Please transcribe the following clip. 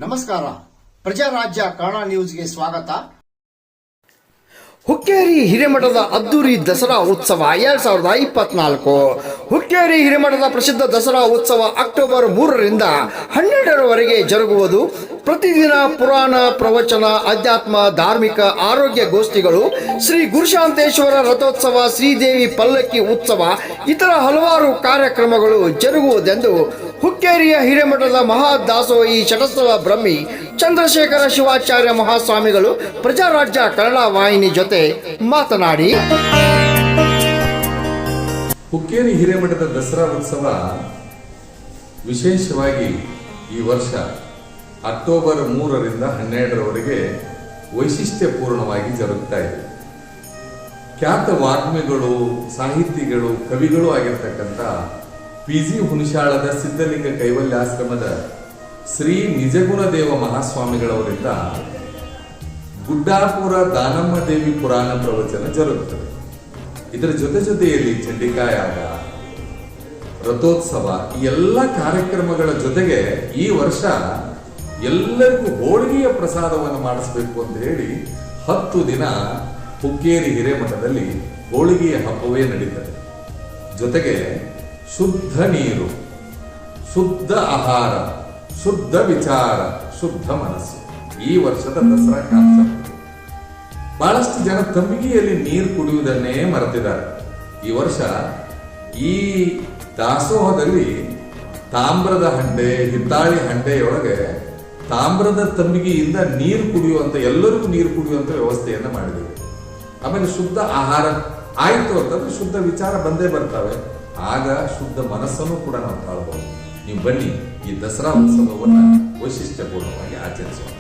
ನಮಸ್ಕಾರ, ಪ್ರಜಾರಾಜ್ಯ ಕನ್ನಡ ನ್ಯೂಸ್ಗೆ ಸ್ವಾಗತ. ಹುಕ್ಕೇರಿ ಹಿರೇಮಠದ ಅದ್ದೂರಿ ದಸರಾ ಉತ್ಸವ 2024. ಹುಕ್ಕೇರಿ ಹಿರೇಮಠದ ಪ್ರಸಿದ್ಧ ದಸರಾ ಉತ್ಸವ ಅಕ್ಟೋಬರ್ 3ರಿಂದ 12ರವರೆಗೆ ಜರುಗುವುದು. ಪ್ರತಿದಿನ ಪುರಾಣ ಪ್ರವಚನ, ಅಧ್ಯಾತ್ಮ, ಧಾರ್ಮಿಕ, ಆರೋಗ್ಯ ಗೋಷ್ಠಿಗಳು, ಶ್ರೀ ಗುರುಶಾಂತೇಶ್ವರ ರಥೋತ್ಸವ, ಶ್ರೀದೇವಿ ಪಲ್ಲಕ್ಕಿ ಉತ್ಸವ, ಇತರ ಹಲವಾರು ಕಾರ್ಯಕ್ರಮಗಳು ಜರುಗುವುದೆಂದು ಹುಕ್ಕೇರಿಯ ಹಿರೇಮಠದ ಮಹಾದಾಸೋಹಿ ಶಟಸ್ಥಲ ಬ್ರಹ್ಮಿ ಚಂದ್ರಶೇಖರ ಶಿವಾಚಾರ್ಯ ಮಹಾಸ್ವಾಮಿಗಳು ಪ್ರಜಾರಾಜ್ಯ ಕನ್ನಡ ವಾಹಿನಿ ಜೊತೆ ಮಾತನಾಡಿ, ಹುಕ್ಕೇರಿ ಹಿರೇಮಠದ ದಸರಾ ಉತ್ಸವ ವಿಶೇಷವಾಗಿ ಈ ವರ್ಷ ಅಕ್ಟೋಬರ್ 3ರಿಂದ 12ರವರೆಗೆ ವೈಶಿಷ್ಟ್ಯಪೂರ್ಣವಾಗಿ ಜರುಗ್ತಾ ಇದೆ. ಖ್ಯಾತ ವಾಗ್ಮಿಗಳು, ಸಾಹಿತಿಗಳು, ಕವಿಗಳು ಆಗಿರ್ತಕ್ಕಂಥ PG ಹುಣಸಾಳದ ಸಿದ್ಧಲಿಂಗ ಕೈವಲ್ಯಾಶ್ರಮದ ಶ್ರೀ ನಿಜಗುಣದೇವ ಮಹಾಸ್ವಾಮಿಗಳವರಿಂದ ಗುಡ್ಡಾಪುರ ದಾನಮ್ಮ ದೇವಿ ಪುರಾಣ ಪ್ರವಚನ ಜರುಗುತ್ತದೆ. ಇದರ ಜೊತೆಯಲ್ಲಿ ಚಂಡಿಕಾಯಾಗ, ರಥೋತ್ಸವ, ಈ ಎಲ್ಲ ಕಾರ್ಯಕ್ರಮಗಳ ಜೊತೆಗೆ ಈ ವರ್ಷ ಎಲ್ಲರಿಗೂ ಹೋಳಿಗೆಯ ಪ್ರಸಾದವನ್ನು ಮಾಡಿಸಬೇಕು ಅಂತ ಹೇಳಿ 10 ದಿನ ಹುಕ್ಕೇರಿ ಹಿರೇಮಠದಲ್ಲಿ ಹೋಳಿಗೆಯ ಹಬ್ಬವೇ ನಡೀತದೆ. ಜೊತೆಗೆ ಶುದ್ಧ ನೀರು, ಶುದ್ಧ ಆಹಾರ, ಶುದ್ಧ ವಿಚಾರ, ಶುದ್ಧ ಮನಸ್ಸು ಈ ವರ್ಷದ ದಸರಾ ಕಾನ್ಸೆಪ್ಟ್. ಬಹಳಷ್ಟು ಜನ ತಂಬಿಗೆಯಲ್ಲಿ ನೀರು ಕುಡಿಯುವುದನ್ನೇ ಮರೆತಿದ್ದಾರೆ. ಈ ವರ್ಷ ಈ ದಾಸೋಹದಲ್ಲಿ ತಾಮ್ರದ ಹಂಡೆ, ಹಿತ್ತಾಳಿ ಹಂಡೆಯೊಳಗೆ ತಾಮ್ರದ ತಂಬಿಗೆಯಿಂದ ನೀರು ಕುಡಿಯುವಂತ, ಎಲ್ಲರಿಗೂ ನೀರು ಕುಡಿಯುವಂತ ವ್ಯವಸ್ಥೆಯನ್ನ ಮಾಡಿದ್ದೇವೆ. ಆಮೇಲೆ ಶುದ್ಧ ಆಹಾರ ಆಯ್ತು ಅಂತಂದ್ರೆ ಶುದ್ಧ ವಿಚಾರ ಬಂದೇ ಬರ್ತವೆ. ಆಗ ಶುದ್ಧ ಮನಸ್ಸನ್ನು ಕೂಡ ನಾವು ತಾಳ್ಬಹುದು. ನೀವು ಬನ್ನಿ, ಈ ದಸರಾ ಉತ್ಸವವನ್ನು ವೈಶಿಷ್ಟ್ಯಪೂರ್ಣವಾಗಿ ಆಚರಿಸೋಣ.